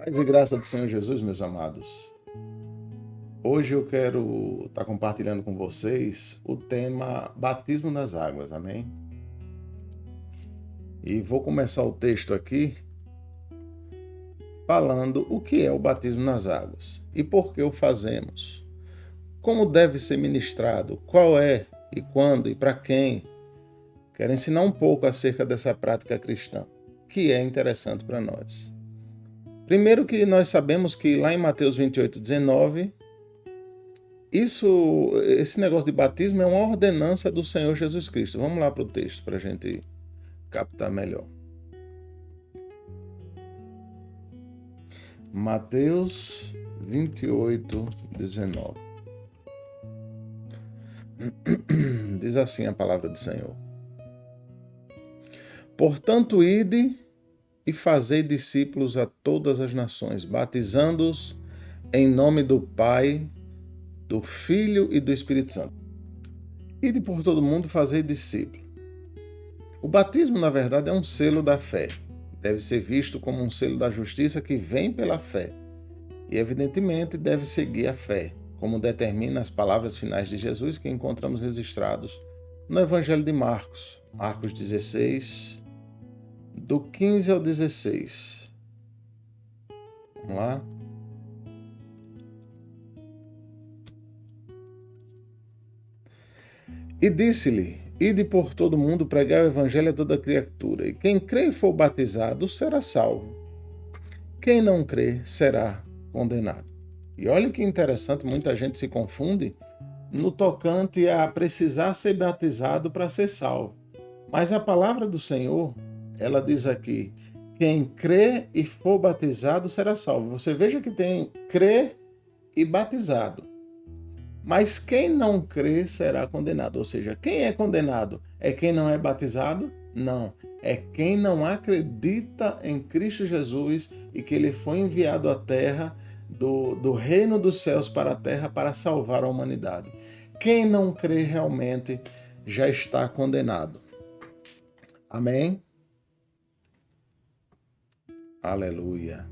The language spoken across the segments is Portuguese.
Paz e graça do Senhor Jesus, meus amados. Hoje eu quero estar compartilhando com vocês o tema batismo nas águas, amém? E vou começar o texto aqui falando o que é o batismo nas águas e por que o fazemos, como deve ser ministrado, qual é e quando e para quem. Quero ensinar um pouco acerca dessa prática cristã, que é interessante para nós. Primeiro que nós sabemos que lá em Mateus 28:19, esse negócio de batismo é uma ordenança do Senhor Jesus Cristo. Vamos lá para o texto para a gente captar melhor. Mateus 28:19. Diz assim a palavra do Senhor: Portanto, ide e fazei discípulos a todas as nações, batizando-os em nome do Pai, do Filho e do Espírito Santo. Ide por todo mundo fazer discípulo. O batismo, na verdade, é um selo da fé. Deve ser visto como um selo da justiça que vem pela fé. E, evidentemente, deve seguir a fé, como determina as palavras finais de Jesus que encontramos registrados no Evangelho de Marcos, Marcos 16, do 15 ao 16. Vamos lá? E disse-lhe: Ide por todo mundo pregar o evangelho a toda criatura, e quem crê e for batizado será salvo. Quem não crê será condenado. E olha que interessante, muita gente se confunde no tocante a precisar ser batizado para ser salvo. Mas a palavra do Senhor, ela diz aqui: quem crê e for batizado será salvo. Você veja que tem crer e batizado. Mas quem não crê será condenado. Ou seja, quem é condenado? É quem não é batizado? Não. É quem não acredita em Cristo Jesus e que ele foi enviado à terra, do reino dos céus para a terra, para salvar a humanidade. Quem não crê realmente já está condenado. Amém? Aleluia.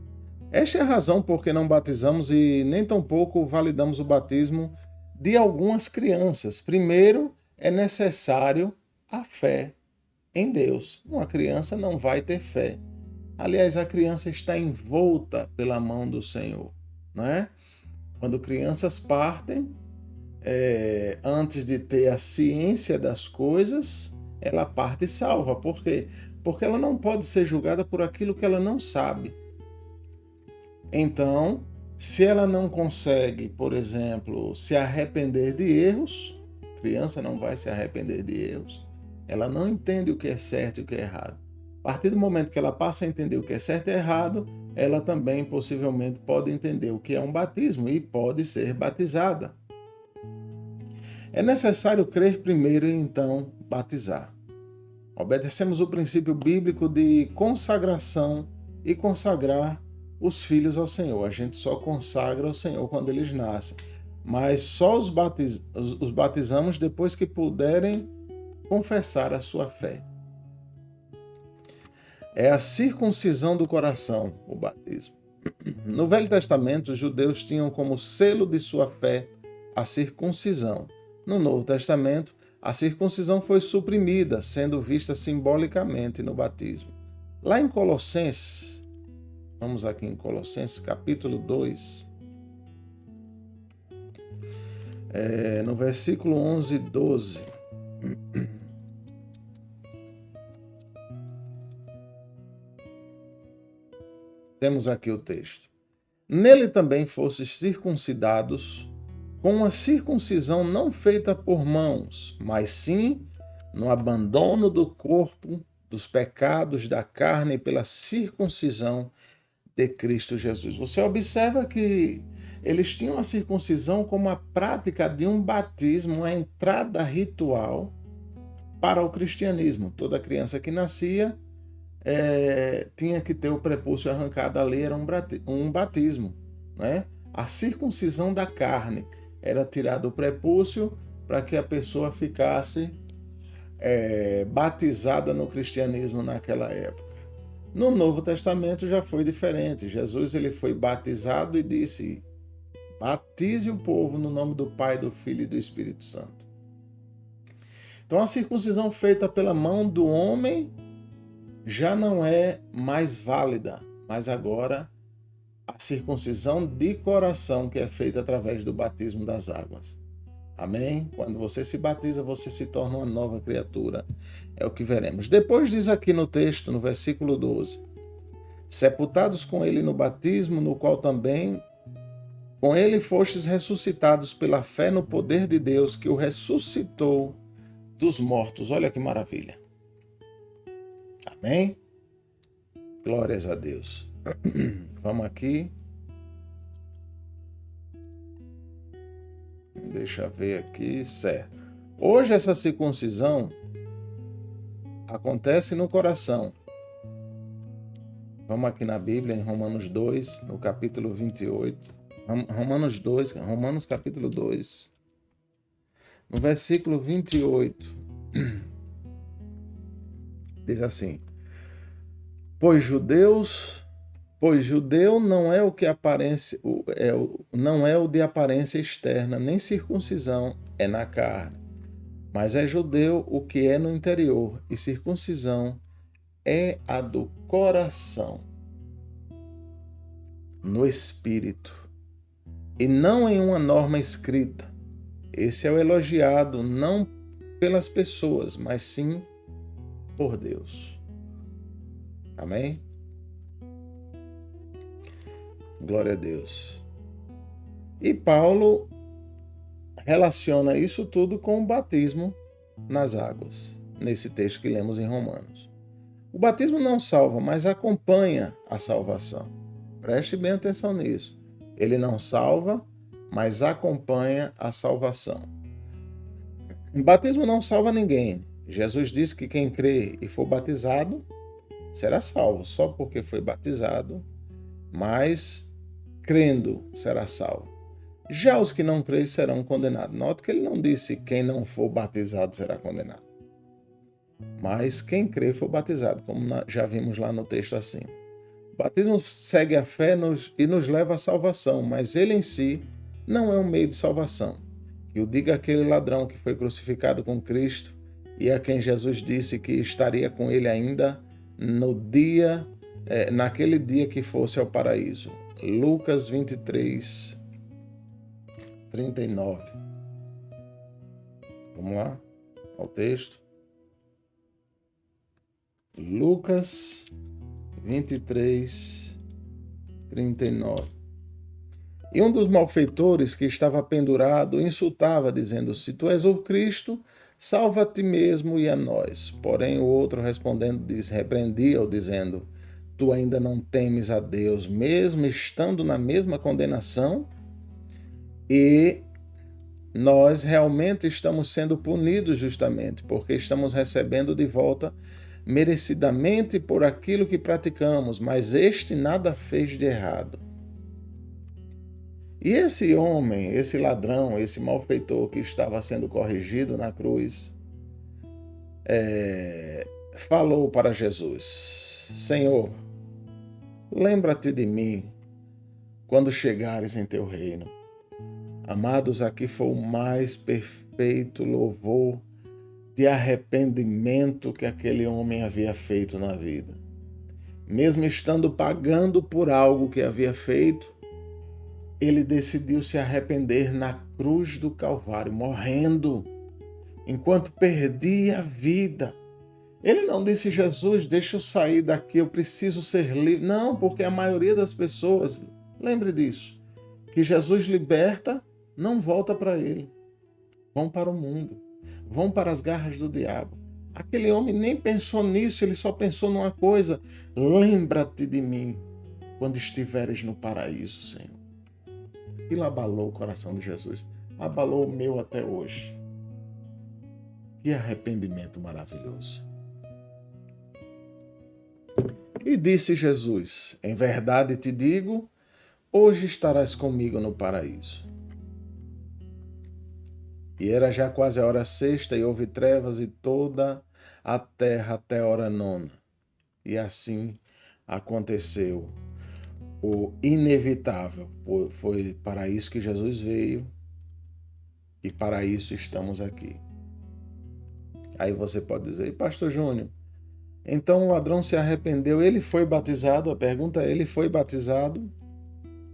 Esta é a razão por que não batizamos e nem tampouco validamos o batismo de algumas crianças. Primeiro, é necessário a fé em Deus. Uma criança não vai ter fé. Aliás, a criança está envolta pela mão do Senhor, não é? Quando crianças partem, antes de ter a ciência das coisas, ela parte salva. Por quê? Porque ela não pode ser julgada por aquilo que ela não sabe. Então, se ela não consegue, por exemplo, se arrepender de erros, criança não vai se arrepender de erros, ela não entende o que é certo e o que é errado. A partir do momento que ela passa a entender o que é certo e errado, ela também possivelmente pode entender o que é um batismo e pode ser batizada. É necessário crer primeiro e então batizar. Obedecemos o princípio bíblico de consagração e consagrar os filhos ao Senhor. A gente só consagra ao Senhor quando eles nascem, mas só os batizamos depois que puderem confessar a sua fé. É a circuncisão do coração, o batismo. No Velho Testamento, os judeus tinham como selo de sua fé a circuncisão. No Novo Testamento, a circuncisão foi suprimida, sendo vista simbolicamente no batismo. Lá em Colossenses, vamos aqui em Colossenses capítulo 2, no versículo 11 e 12. Temos aqui o texto. Nele também fostes circuncidados com uma circuncisão não feita por mãos, mas sim no abandono do corpo, dos pecados da carne pela circuncisão de Cristo Jesus. Você observa que eles tinham a circuncisão como a prática de um batismo, uma entrada ritual para o cristianismo. Toda criança que nascia tinha que ter o prepúcio arrancado ali, era um batismo, né? A circuncisão da carne era tirado o prepúcio para que a pessoa ficasse batizada no cristianismo naquela época. No Novo Testamento já foi diferente. Jesus ele foi batizado e disse: batize o povo no nome do Pai, do Filho e do Espírito Santo. Então a circuncisão feita pela mão do homem já não é mais válida, mas agora a circuncisão de coração que é feita através do batismo das águas. Amém? Quando você se batiza, você se torna uma nova criatura. É o que veremos. Depois diz aqui no texto, no versículo 12: sepultados com ele no batismo, no qual também com ele fostes ressuscitados pela fé no poder de Deus que o ressuscitou dos mortos. Olha que maravilha. Amém? Glórias a Deus. Vamos aqui. Deixa eu ver aqui, certo. Hoje essa circuncisão acontece no coração. Vamos aqui na Bíblia, em Romanos 2, no capítulo 28. Romanos capítulo 2, no versículo 28. Diz assim: Pois judeu não é o que aparência, não é o de aparência externa, nem circuncisão é na carne, mas é judeu o que é no interior, e circuncisão é a do coração, no espírito, e não em uma norma escrita. Esse é o elogiado não pelas pessoas, mas sim por Deus. Amém? Glória a Deus. E Paulo relaciona isso tudo com o batismo nas águas, nesse texto que lemos em Romanos. O batismo não salva, mas acompanha a salvação. Preste bem atenção nisso. Ele não salva, mas acompanha a salvação. O batismo não salva ninguém. Jesus disse que quem crê e for batizado será salvo, só porque foi batizado, mas crendo será salvo. Já os que não creem serão condenados. Note que ele não disse quem não for batizado será condenado. Mas quem crê for batizado, como já vimos lá no texto assim. O batismo segue a fé e nos leva à salvação, mas ele em si não é um meio de salvação. Que o diga aquele ladrão que foi crucificado com Cristo e a quem Jesus disse que estaria com ele ainda naquele dia que fosse ao paraíso. Lucas 23, 39. Vamos lá ao texto. Lucas 23, 39. E um dos malfeitores que estava pendurado insultava, dizendo: se tu és o Cristo, salva a ti mesmo e a nós. Porém o outro respondendo repreendia-o, dizendo: tu ainda não temes a Deus, mesmo estando na mesma condenação? E nós realmente estamos sendo punidos justamente, porque estamos recebendo de volta merecidamente por aquilo que praticamos, mas este nada fez de errado. E esse homem, esse ladrão, esse malfeitor que estava sendo corrigido na cruz, falou para Jesus: Senhor, lembra-te de mim quando chegares em teu reino. Amados, aqui foi o mais perfeito louvor de arrependimento que aquele homem havia feito na vida. Mesmo estando pagando por algo que havia feito, ele decidiu se arrepender na cruz do Calvário, morrendo, enquanto perdia a vida. Ele não disse: Jesus, deixa eu sair daqui, eu preciso ser livre. Não, porque a maioria das pessoas, lembre disso, que Jesus liberta, não volta para ele. Vão para o mundo, vão para as garras do diabo. Aquele homem nem pensou nisso, ele só pensou numa coisa: lembra-te de mim quando estiveres no paraíso, Senhor. Aquilo abalou o coração de Jesus, abalou o meu até hoje. Que arrependimento maravilhoso. E disse Jesus: em verdade te digo, hoje estarás comigo no paraíso. E era já quase a hora sexta, e houve trevas e toda a terra até a hora nona. E assim aconteceu o inevitável. Foi para isso que Jesus veio e para isso estamos aqui. Aí você pode dizer, Pastor Júnior, então o ladrão se arrependeu, ele foi batizado? A pergunta é, ele foi batizado?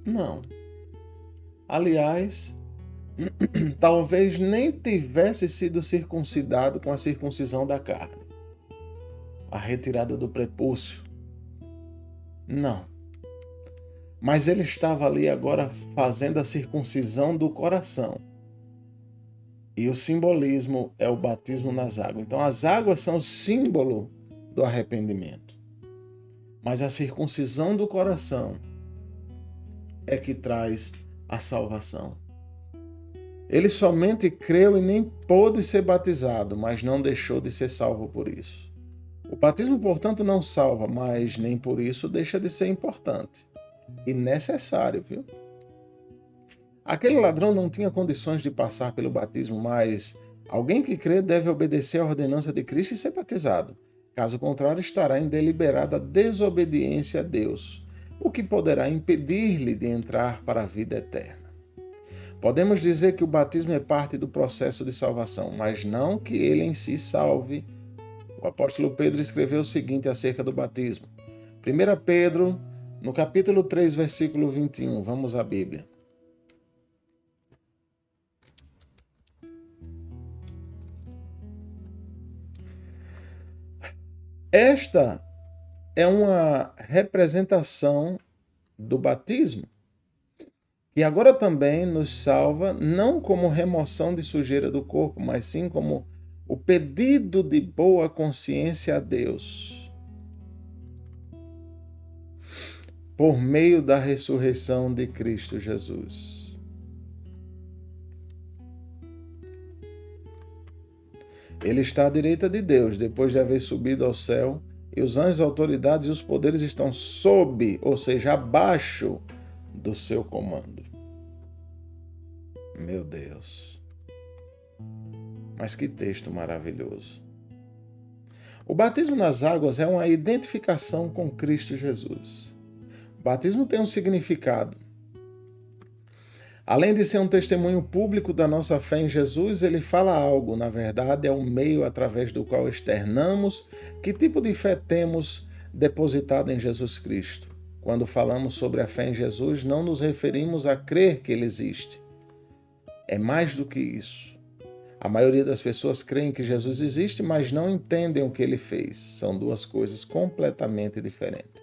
Não. Aliás, talvez nem tivesse sido circuncidado com a circuncisão da carne, a retirada do prepúcio. Não. Mas ele estava ali agora fazendo a circuncisão do coração. E o simbolismo é o batismo nas águas. Então as águas são o símbolo do arrependimento. Mas a circuncisão do coração é que traz a salvação. Ele somente creu e nem pôde ser batizado, mas não deixou de ser salvo por isso. O batismo, portanto, não salva, mas nem por isso deixa de ser importante e necessário, viu? Aquele ladrão não tinha condições de passar pelo batismo, mas alguém que crê deve obedecer à ordenança de Cristo e ser batizado. Caso contrário, estará em deliberada desobediência a Deus, o que poderá impedir-lhe de entrar para a vida eterna. Podemos dizer que o batismo é parte do processo de salvação, mas não que ele em si salve. O apóstolo Pedro escreveu o seguinte acerca do batismo. 1 Pedro, no capítulo 3, versículo 21. Vamos à Bíblia. Esta é uma representação do batismo, que agora também nos salva, não como remoção de sujeira do corpo, mas sim como o pedido de boa consciência a Deus, por meio da ressurreição de Cristo Jesus. Ele está à direita de Deus, depois de haver subido ao céu, e os anjos, autoridades e os poderes estão sob, ou seja, abaixo do seu comando. Meu Deus! Mas que texto maravilhoso! O batismo nas águas é uma identificação com Cristo Jesus. O batismo tem um significado. Além de ser um testemunho público da nossa fé em Jesus, ele fala algo. Na verdade, é um meio através do qual externamos que tipo de fé temos depositado em Jesus Cristo. Quando falamos sobre a fé em Jesus, não nos referimos a crer que ele existe. É mais do que isso. A maioria das pessoas creem que Jesus existe, mas não entendem o que ele fez. São duas coisas completamente diferentes.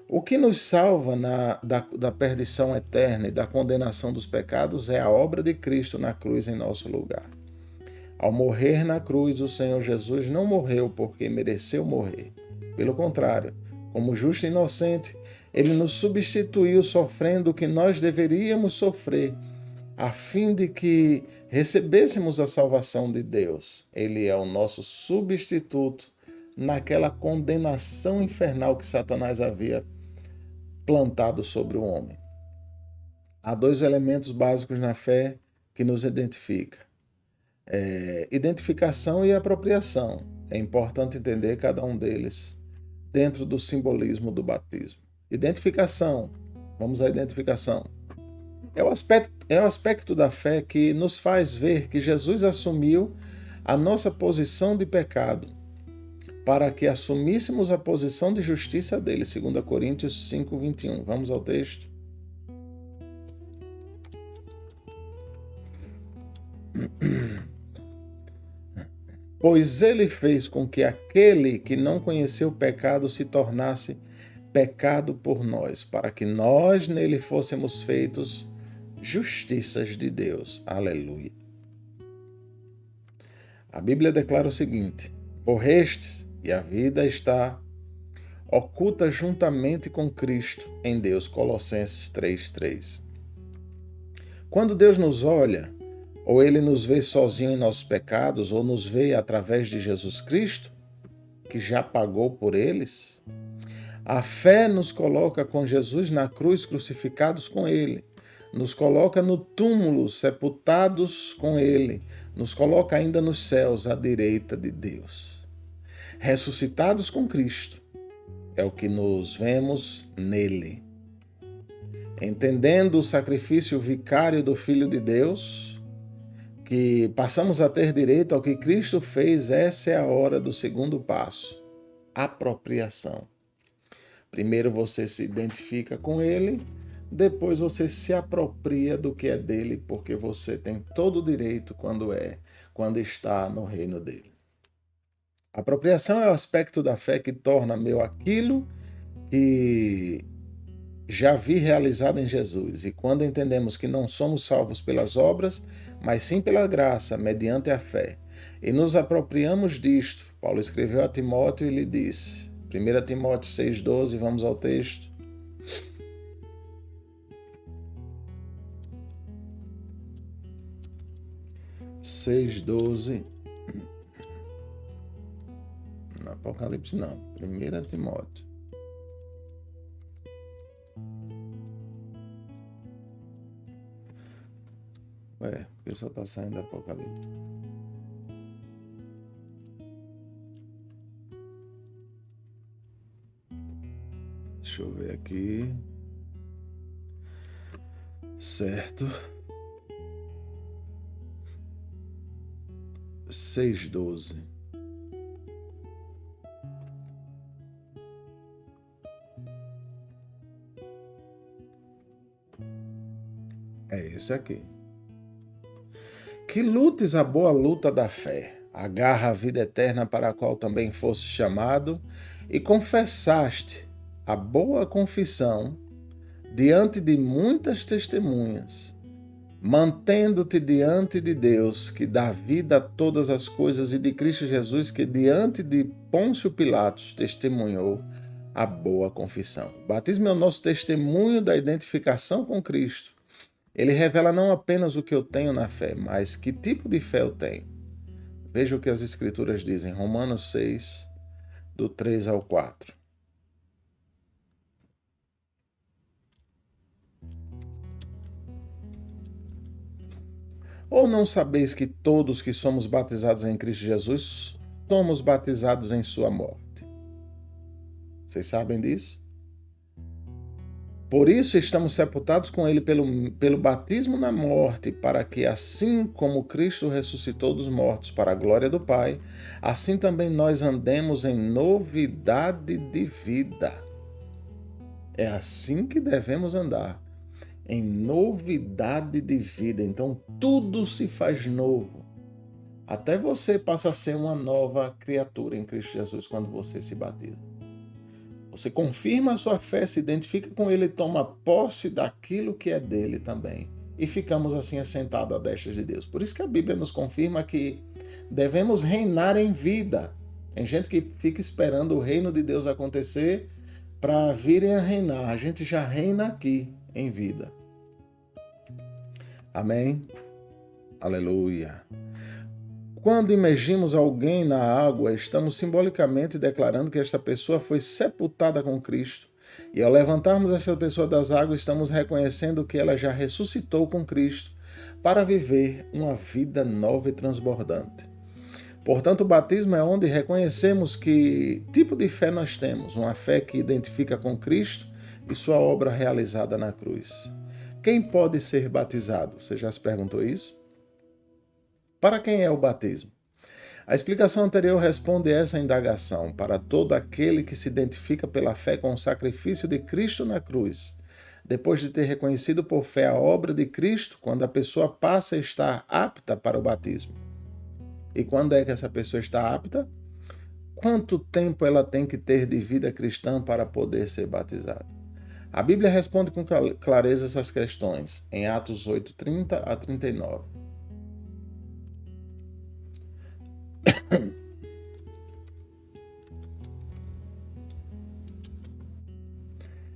O que nos salva da perdição eterna e da condenação dos pecados é a obra de Cristo na cruz em nosso lugar. Ao morrer na cruz, o Senhor Jesus não morreu porque mereceu morrer. Pelo contrário, como justo e inocente, ele nos substituiu sofrendo o que nós deveríamos sofrer, a fim de que recebêssemos a salvação de Deus. Ele é o nosso substituto naquela condenação infernal que Satanás havia plantado sobre o homem. Há dois elementos básicos na fé que nos identifica. Identificação e apropriação. É importante entender cada um deles dentro do simbolismo do batismo. Identificação. Vamos à identificação. É o aspecto da fé que nos faz ver que Jesus assumiu a nossa posição de pecado para que assumíssemos a posição de justiça dele, 2 Coríntios 5, 21. Vamos ao texto. Pois ele fez com que aquele que não conheceu o pecado se tornasse pecado por nós, para que nós nele fôssemos feitos justiças de Deus. Aleluia. A Bíblia declara o seguinte: morrestes e a vida está oculta juntamente com Cristo em Deus. Colossenses 3:3. Quando Deus nos olha, ou ele nos vê sozinho em nossos pecados, ou nos vê através de Jesus Cristo, que já pagou por eles, a fé nos coloca com Jesus na cruz, crucificados com ele, nos coloca no túmulo, sepultados com ele, nos coloca ainda nos céus, à direita de Deus. Ressuscitados com Cristo, é o que nos vemos nele. Entendendo o sacrifício vicário do Filho de Deus, que passamos a ter direito ao que Cristo fez, essa é a hora do segundo passo, apropriação. Primeiro você se identifica com ele, depois você se apropria do que é dele, porque você tem todo o direito quando está no reino dele. A apropriação é o aspecto da fé que torna meu aquilo que já vi realizado em Jesus. E quando entendemos que não somos salvos pelas obras, mas sim pela graça, mediante a fé, e nos apropriamos disto, Paulo escreveu a Timóteo e lhe disse, 1 Timóteo 6,12, vamos ao texto. No Apocalipse não, 1 Timóteo. Porque só está saindo do Apocalipse. Deixa eu ver aqui. Certo. 6,12. É esse aqui. Que lutes a boa luta da fé, agarra a vida eterna para a qual também foste chamado, e confessaste a boa confissão diante de muitas testemunhas, mantendo-te diante de Deus, que dá vida a todas as coisas, e de Cristo Jesus, que diante de Pôncio Pilatos testemunhou a boa confissão. O batismo é o nosso testemunho da identificação com Cristo. Ele revela não apenas o que eu tenho na fé, mas que tipo de fé eu tenho. Veja o que as Escrituras dizem, Romanos 6, do 3 ao 4. Ou não sabeis que todos que somos batizados em Cristo Jesus, somos batizados em sua morte? Vocês sabem disso? Por isso estamos sepultados com ele pelo batismo na morte, para que assim como Cristo ressuscitou dos mortos para a glória do Pai, assim também nós andemos em novidade de vida. É assim que devemos andar, em novidade de vida. Então tudo se faz novo. Até você passa a ser uma nova criatura em Cristo Jesus quando você se batiza. Você confirma a sua fé, se identifica com ele e toma posse daquilo que é dele também. E ficamos assim assentados à destra de Deus. Por isso que a Bíblia nos confirma que devemos reinar em vida. Tem gente que fica esperando o reino de Deus acontecer para virem a reinar. A gente já reina aqui em vida. Amém? Aleluia. Quando imergimos alguém na água, estamos simbolicamente declarando que esta pessoa foi sepultada com Cristo. E ao levantarmos esta pessoa das águas, estamos reconhecendo que ela já ressuscitou com Cristo para viver uma vida nova e transbordante. Portanto, o batismo é onde reconhecemos que tipo de fé nós temos, uma fé que identifica com Cristo e sua obra realizada na cruz. Quem pode ser batizado? Você já se perguntou isso? Para quem é o batismo? A explicação anterior responde essa indagação para todo aquele que se identifica pela fé com o sacrifício de Cristo na cruz. Depois de ter reconhecido por fé a obra de Cristo, quando a pessoa passa a estar apta para o batismo. E quando é que essa pessoa está apta? Quanto tempo ela tem que ter de vida cristã para poder ser batizada? A Bíblia responde com clareza essas questões, em Atos 8, 30 a 39.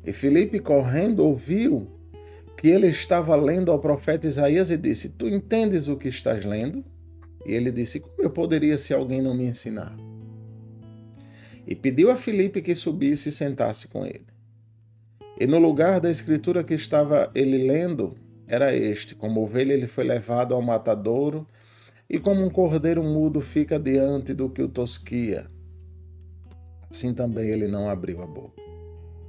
E Filipe, correndo, ouviu que ele estava lendo ao profeta Isaías e disse, tu entendes o que estás lendo? E ele disse, como eu poderia se alguém não me ensinar? E pediu a Filipe que subisse e sentasse com ele. E no lugar da escritura que estava ele lendo, era este, como ovelha ele foi levado ao matadouro, e como um cordeiro mudo fica diante do que o tosquia. assim também ele não abriu a boca.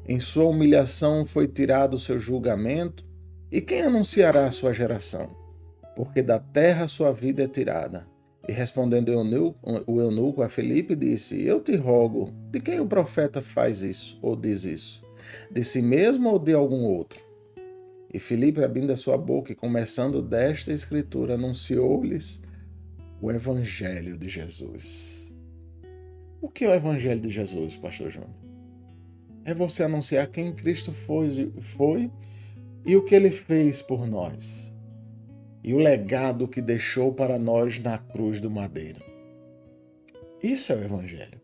Em sua humilhação foi tirado o seu julgamento, e quem anunciará a sua geração? Porque da terra sua vida é tirada. E respondendo o eunuco a Filipe, disse: Eu te rogo, de quem o profeta faz isso, ou diz isso? De si mesmo ou de algum outro? E Filipe, abrindo a sua boca e começando desta escritura, anunciou-lhes o evangelho de Jesus. O que é o evangelho de Jesus, pastor Júnior? É você anunciar quem Cristo foi e o que ele fez por nós. E o legado que deixou para nós na cruz do madeiro. Isso é o evangelho.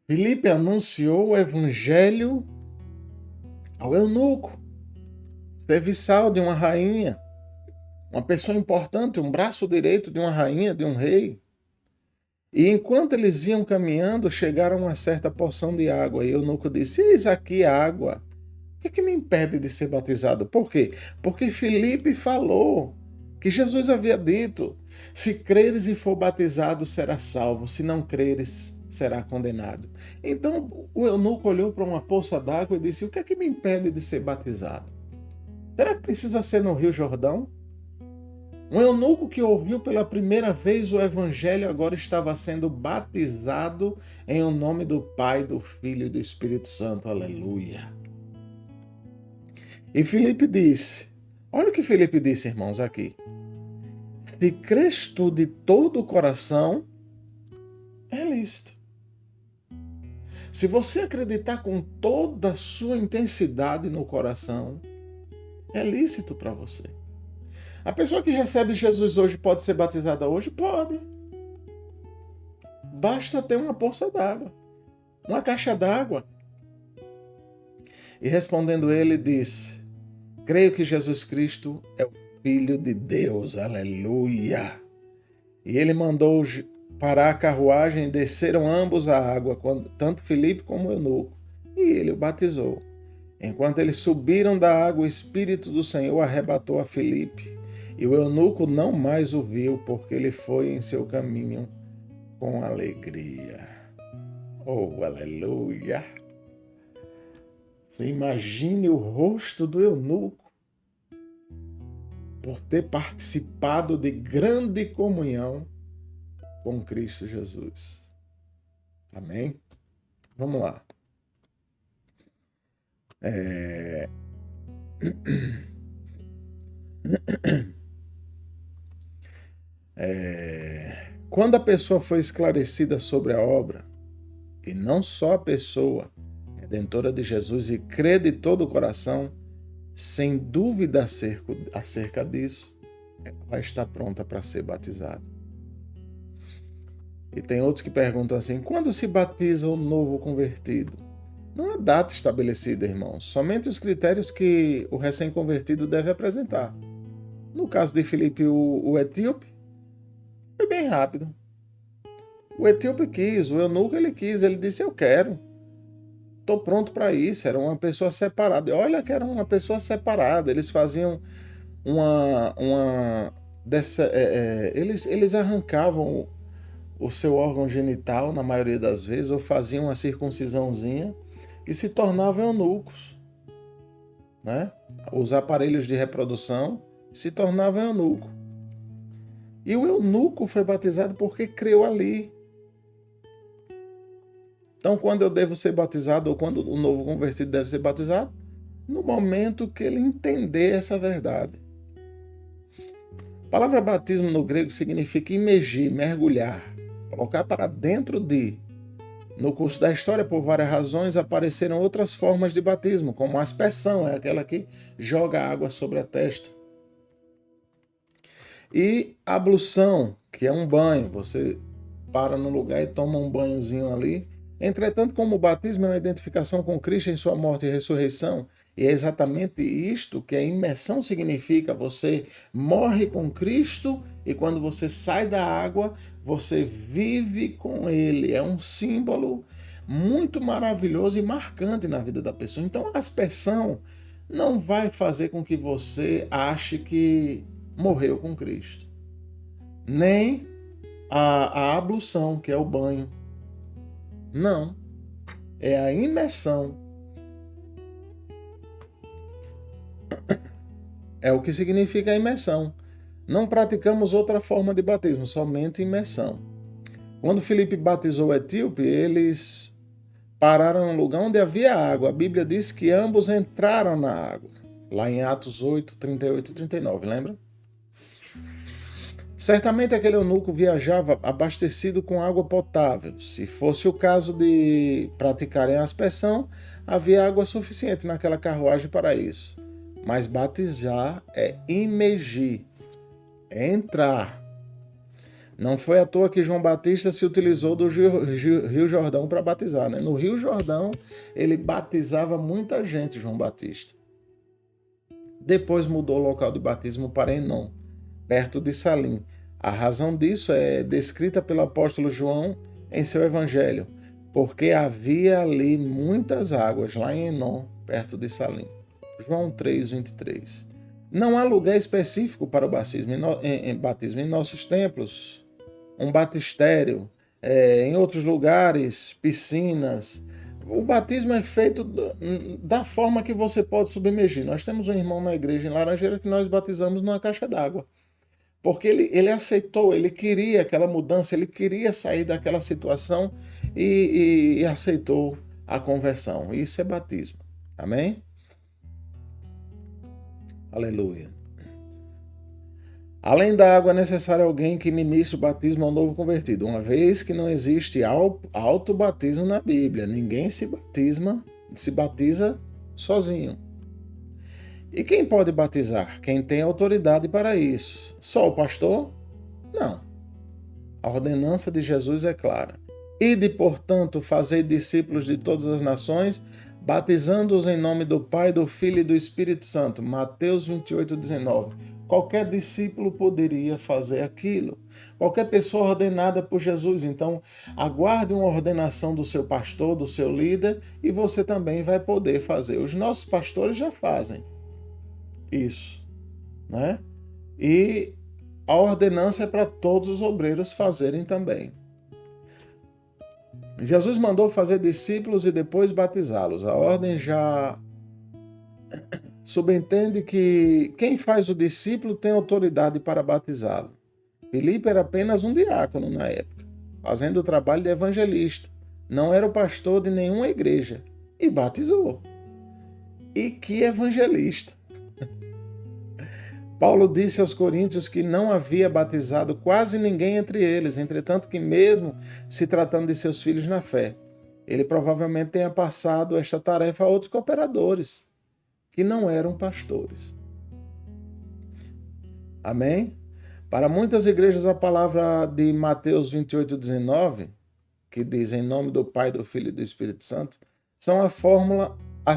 Filipe anunciou o evangelho ao eunuco, serviçal de uma rainha, uma pessoa importante, um braço direito de uma rainha, de um rei. E enquanto eles iam caminhando, chegaram a uma certa porção de água. E o eunuco disse: Eis aqui a água. O que é que me impede de ser batizado? Por quê? Porque Filipe falou que Jesus havia dito: se creres e for batizado, será salvo. Se não creres, será condenado. Então o eunuco olhou para uma poça d'água e disse: o que é que me impede de ser batizado? Será que precisa ser no Rio Jordão? Um eunuco que ouviu pela primeira vez o evangelho agora estava sendo batizado em o nome do Pai, do Filho e do Espírito Santo. Aleluia. E Filipe disse, olha o que Filipe disse, irmãos, aqui. Se crês tu de todo o coração, é lícito. Se você acreditar com toda a sua intensidade no coração, é lícito para você. A pessoa que recebe Jesus hoje pode ser batizada hoje? Pode. Basta ter uma poça d'água, uma caixa d'água. E respondendo ele, disse: creio que Jesus Cristo é o Filho de Deus. Aleluia. E ele mandou parar a carruagem e desceram ambos à água, tanto Filipe como o eunuco. E ele o batizou. Enquanto eles subiram da água, o Espírito do Senhor arrebatou a Filipe. E o eunuco não mais o viu, porque ele foi em seu caminho com alegria. Oh, aleluia! Você imagine o rosto do eunuco por ter participado de grande comunhão com Cristo Jesus. Amém? Vamos lá. Quando a pessoa foi esclarecida sobre a obra, e não só a pessoa redentora de Jesus, e crê de todo o coração, sem dúvida acerca disso, ela vai estar pronta para ser batizada. E tem outros que perguntam assim: quando se batiza o novo convertido? Não há data estabelecida, irmãos. Somente os critérios que o recém-convertido deve apresentar. No caso de Filipe, o etíope, foi bem rápido. O etíope quis, o eunuco ele quis, ele disse: eu quero. Estou pronto para isso. Era uma pessoa separada. Olha que era uma pessoa separada. Eles faziam eles arrancavam o seu órgão genital, na maioria das vezes, ou faziam uma circuncisãozinha e se tornavam eunucos, né? Os aparelhos de reprodução se tornavam eunuco. E o eunuco foi batizado porque creu ali. Então, quando eu devo ser batizado, ou quando o novo convertido deve ser batizado? No momento que ele entender essa verdade. A palavra batismo no grego significa imergir, mergulhar, colocar para dentro de. No curso da história, por várias razões, apareceram outras formas de batismo, como a aspersão, é aquela que joga água sobre a testa. E a ablução, que é um banho, você para no lugar e toma um banhozinho ali. Entretanto, como o batismo é uma identificação com Cristo em sua morte e ressurreição, e é exatamente isto que a imersão significa: você morre com Cristo e quando você sai da água, você vive com Ele. É um símbolo muito maravilhoso e marcante na vida da pessoa. Então, a aspersão não vai fazer com que você ache que morreu com Cristo. Nem a ablução, que é o banho. Não. É a imersão. É o que significa a imersão. Não praticamos outra forma de batismo, somente imersão. Quando Filipe batizou o etíope, eles pararam em um lugar onde havia água. A Bíblia diz que ambos entraram na água. Lá em Atos 8, 38 e 39, lembra? Certamente aquele eunuco viajava abastecido com água potável. Se fosse o caso de praticarem a aspersão, havia água suficiente naquela carruagem para isso. Mas batizar é imergir, é entrar. Não foi à toa que João Batista se utilizou do Rio Jordão para batizar, né? No Rio Jordão, ele batizava muita gente, João Batista. Depois mudou o local de batismo para Enom, perto de Salim. A razão disso é descrita pelo apóstolo João em seu evangelho, porque havia ali muitas águas, lá em Enom, perto de Salim. João 3, 23. Não há lugar específico para o batismo em nossos templos. Um batistério, em outros lugares, piscinas. O batismo é feito da forma que você pode submergir. Nós temos um irmão na igreja em Laranjeira que nós batizamos numa caixa d'água. Porque ele aceitou, ele queria aquela mudança, ele queria sair daquela situação e aceitou a conversão. Isso é batismo. Amém? Aleluia. Além da água, é necessário alguém que ministre o batismo ao novo convertido, uma vez que não existe autobatismo na Bíblia. Ninguém se batiza sozinho. E quem pode batizar? Quem tem autoridade para isso? Só o pastor? Não. A ordenança de Jesus é clara. Ide, portanto, fazei discípulos de todas as nações, batizando-os em nome do Pai, do Filho e do Espírito Santo. Mateus 28, 19. Qualquer discípulo poderia fazer aquilo. Qualquer pessoa ordenada por Jesus. Então, aguarde uma ordenação do seu pastor, do seu líder, e você também vai poder fazer. Os nossos pastores já fazem isso, né? E a ordenança é para todos os obreiros fazerem também. Jesus mandou fazer discípulos e depois batizá-los. A ordem já subentende que quem faz o discípulo tem autoridade para batizá-lo. Filipe era apenas um diácono na época, fazendo o trabalho de evangelista. Não era o pastor de nenhuma igreja e batizou. E que evangelista! Paulo disse aos coríntios que não havia batizado quase ninguém entre eles, entretanto que mesmo se tratando de seus filhos na fé, ele provavelmente tenha passado esta tarefa a outros cooperadores, que não eram pastores. Amém? Para muitas igrejas, a palavra de Mateus 28, 19, que diz em nome do Pai, do Filho e do Espírito Santo, são a fórmula a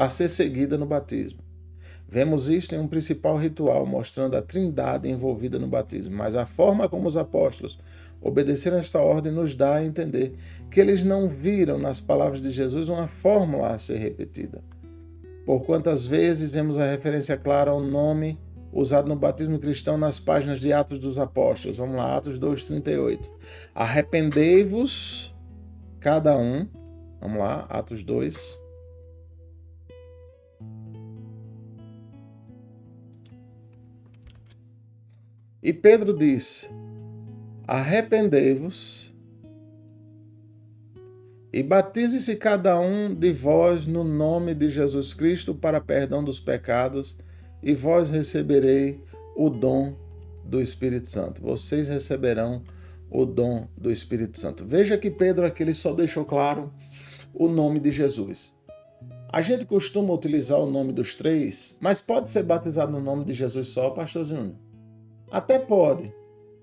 ser seguida no batismo. Vemos isto em um principal ritual, mostrando a trindade envolvida no batismo, mas a forma como os apóstolos obedeceram esta ordem nos dá a entender que eles não viram nas palavras de Jesus uma fórmula a ser repetida. Por quantas vezes vemos a referência clara ao nome usado no batismo cristão nas páginas de Atos dos Apóstolos. Vamos lá, Atos 2:38. Arrependei-vos cada um. Vamos lá, Atos 2. E Pedro disse: arrependei-vos e batize-se cada um de vós no nome de Jesus Cristo para perdão dos pecados, e vós receberei o dom do Espírito Santo. Vocês receberão o dom do Espírito Santo. Veja que Pedro aqui ele só deixou claro o nome de Jesus. A gente costuma utilizar o nome dos três, mas pode ser batizado no nome de Jesus só, pastor Júnior? Até pode,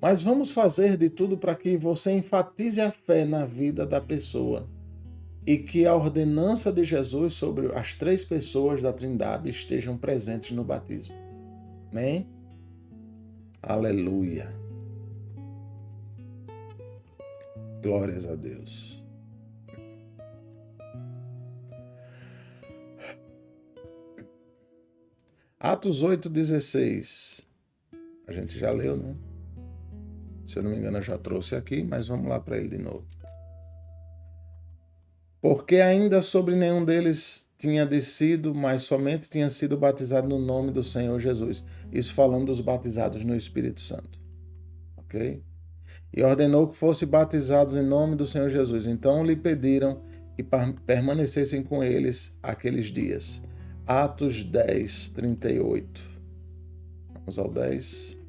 mas vamos fazer de tudo para que você enfatize a fé na vida da pessoa e que a ordenança de Jesus sobre as três pessoas da Trindade estejam presentes no batismo. Amém? Aleluia. Glórias a Deus. Atos 8:16. A gente já leu, né? Se eu não me engano, eu já trouxe aqui, mas vamos lá para ele de novo. porque ainda sobre nenhum deles tinha descido, mas somente tinha sido batizado no nome do Senhor Jesus. Isso falando dos batizados no Espírito Santo. Ok? E ordenou que fossem batizados em nome do Senhor Jesus. Então lhe pediram que permanecessem com eles aqueles dias. Atos 10, 38. Vamos ao 10.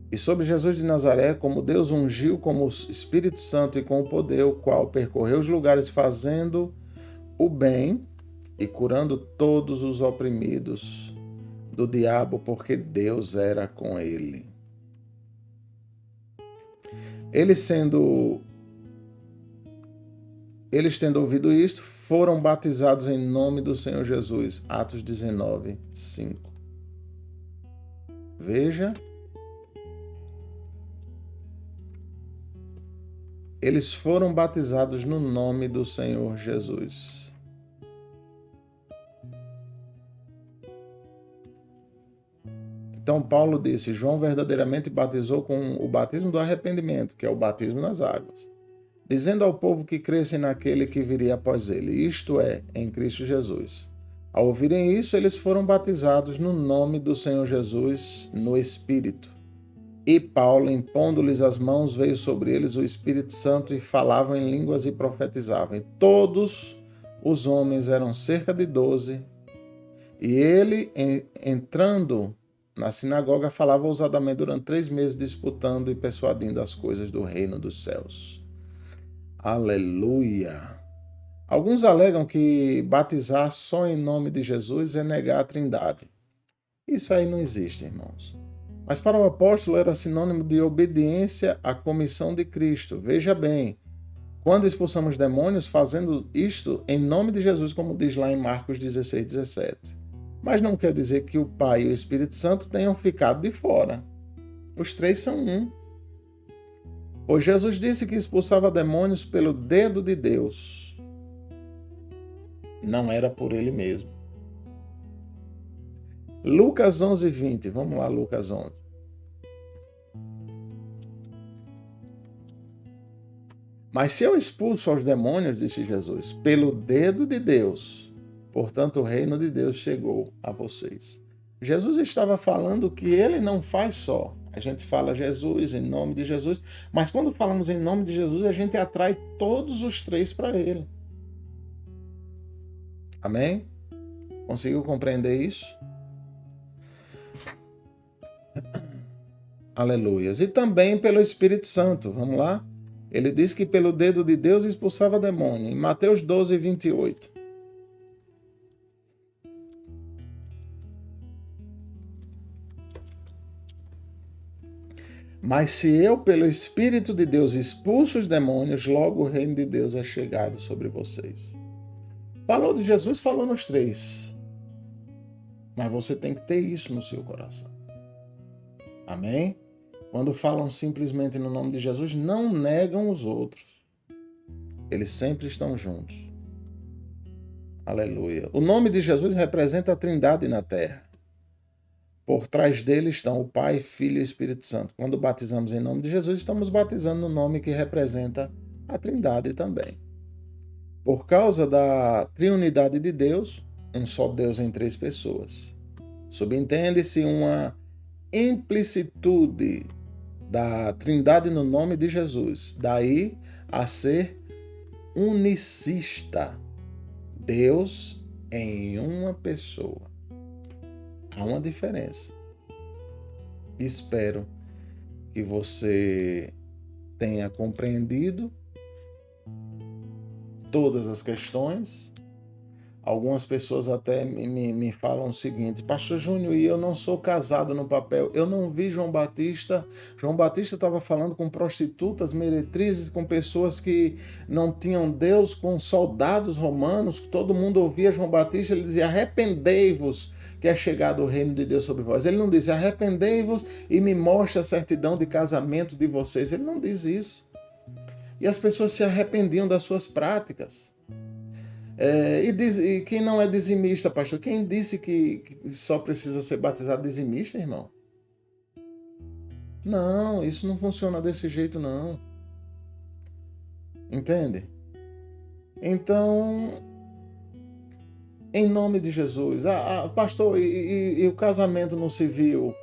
E sobre Jesus de Nazaré, como Deus ungiu como o Espírito Santo e com o poder, o qual percorreu os lugares fazendo o bem e curando todos os oprimidos do diabo, porque Deus era com ele. Eles tendo ouvido isto, foram batizados em nome do Senhor Jesus. Atos 19, 5. Veja. Eles foram batizados no nome do Senhor Jesus. Então Paulo disse, João verdadeiramente batizou com o batismo do arrependimento, que é o batismo nas águas, dizendo ao povo que crescem naquele que viria após ele, isto é, em Cristo Jesus. Ao ouvirem isso, eles foram batizados no nome do Senhor Jesus, no Espírito. E Paulo, impondo-lhes as mãos, veio sobre eles o Espírito Santo e falavam em línguas e profetizavam. E todos os homens eram cerca de 12. E ele, entrando na sinagoga, falava ousadamente durante 3 meses, disputando e persuadindo as coisas do reino dos céus. Aleluia! Alguns alegam que batizar só em nome de Jesus é negar a Trindade. Isso aí não existe, irmãos. Mas para o apóstolo era sinônimo de obediência à comissão de Cristo. Veja bem, quando expulsamos demônios, fazendo isto em nome de Jesus, como diz lá em Marcos 16, 17. Mas não quer dizer que o Pai e o Espírito Santo tenham ficado de fora. Os 3 são um. Pois Jesus disse que expulsava demônios pelo dedo de Deus. Não era por ele mesmo. Lucas 11, 20. Vamos lá, Lucas 11. Mas se eu expulso aos demônios, disse Jesus, pelo dedo de Deus, portanto o reino de Deus chegou a vocês. Jesus estava falando que ele não faz só. A gente fala Jesus, em nome de Jesus, mas quando falamos em nome de Jesus, a gente atrai todos os 3 para ele. Amém? Conseguiu compreender isso? Aleluias. E também pelo Espírito Santo. Vamos lá? Ele diz que pelo dedo de Deus expulsava demônio. Em Mateus 12, 28. Mas se eu, pelo Espírito de Deus, expulso os demônios, logo o reino de Deus é chegado sobre vocês. Falou de Jesus, falou nos 3. Mas você tem que ter isso no seu coração. Amém? Quando falam simplesmente no nome de Jesus, não negam os outros. Eles sempre estão juntos. Aleluia. O nome de Jesus representa a Trindade na terra. Por trás dele estão o Pai, Filho e Espírito Santo. Quando batizamos em nome de Jesus, estamos batizando no nome que representa a Trindade também. Por causa da triunidade de Deus, um só Deus em 3 pessoas. Subentende-se uma implicitude da Trindade no nome de Jesus. Daí a ser unicista. Deus em uma pessoa. Há uma diferença. Espero que você tenha compreendido todas as questões. Algumas pessoas até me falam o seguinte, Pastor Júnior, e eu não sou casado no papel, eu não vi João Batista. João Batista estava falando com prostitutas, meretrizes, com pessoas que não tinham Deus, com soldados romanos, todo mundo ouvia João Batista, ele dizia, arrependei-vos, que é chegado o reino de Deus sobre vós. Ele não diz, arrependei-vos e me mostre a certidão de casamento de vocês. Ele não diz isso. E as pessoas se arrependiam das suas práticas. E quem não é dizimista, pastor? Quem disse que só precisa ser batizado dizimista, irmão? Não, isso não funciona desse jeito, não. Entende? Então, em nome de Jesus, pastor, e o casamento no civil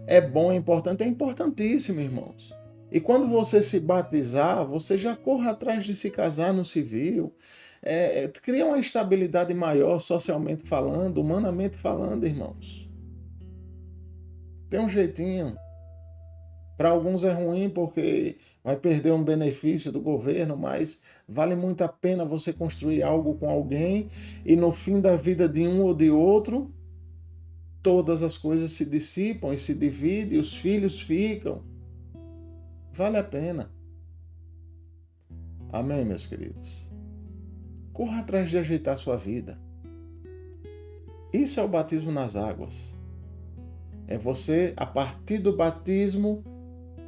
é bom, é importante? É importantíssimo, irmãos. E quando você se batizar, você já corra atrás de se casar no civil. Cria uma estabilidade maior, socialmente falando, humanamente falando, irmãos. Tem um jeitinho. Para alguns é ruim porque vai perder um benefício do governo, mas vale muito a pena você construir algo com alguém e no fim da vida de um ou de outro, todas as coisas se dissipam e se dividem, e os filhos ficam. Vale a pena. Amém, meus queridos? Corra atrás de ajeitar sua vida. Isso é o batismo nas águas. É você, a partir do batismo,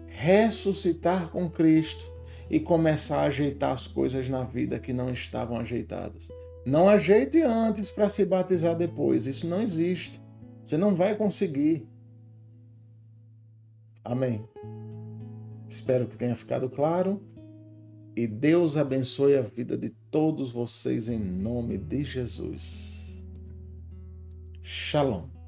ressuscitar com Cristo e começar a ajeitar as coisas na vida que não estavam ajeitadas. Não ajeite antes para se batizar depois. Isso não existe. Você não vai conseguir. Amém. Espero que tenha ficado claro. E Deus abençoe a vida de todos vocês em nome de Jesus. Shalom.